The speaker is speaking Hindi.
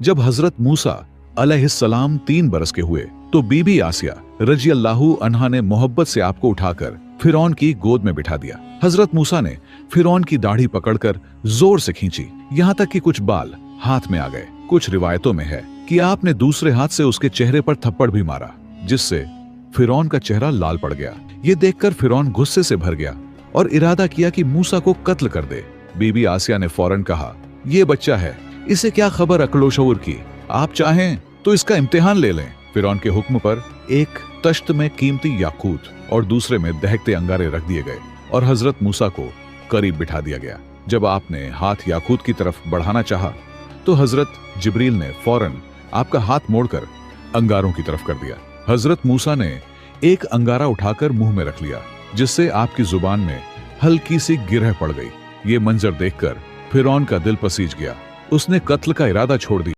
जब हजरत मूसा अलैहिस्सलाम 3 बरस के हुए तो बीबी आसिया रजी अल्लाहु अन्हा ने मोहब्बत से आपको उठाकर फिरौन की गोद में बिठा दिया। हजरत मूसा ने फिरौन की दाढ़ी पकड़कर जोर से खींची, यहाँ तक कि कुछ बाल हाथ में आ गए। कुछ रिवायतों में है कि आपने दूसरे हाथ से उसके चेहरे पर थप्पड़ भी मारा, जिससे फिरौन का चेहरा लाल पड़ गया। ये देखकर फिरौन गुस्से से भर गया और इरादा किया कि मूसा को कत्ल कर दे। बीबी आसिया ने फौरन कहा, ये बच्चा है, इसे क्या खबर अक्लो शऊर की, आप चाहें तो इसका इम्तिहान ले लें। फिरौन के हुक्म पर एक तश्त में कीमती याकूत और दूसरे में दहकते अंगारे रख दिए गए और हजरत मूसा को करीब बिठा दिया गया। जब आपने हाथ याकूत की तरफ बढ़ाना चाहा तो हजरत जिब्रील ने फौरन आपका हाथ मोड़कर अंगारों की तरफ कर दिया। हजरत मूसा ने एक अंगारा उठाकर मुंह में रख लिया, जिससे आपकी जुबान में हल्की सी गिरह पड़ गई। ये मंजर देखकर फिरौन का दिल पसीज गया। उसने कत्ल का इरादा छोड़ दिया।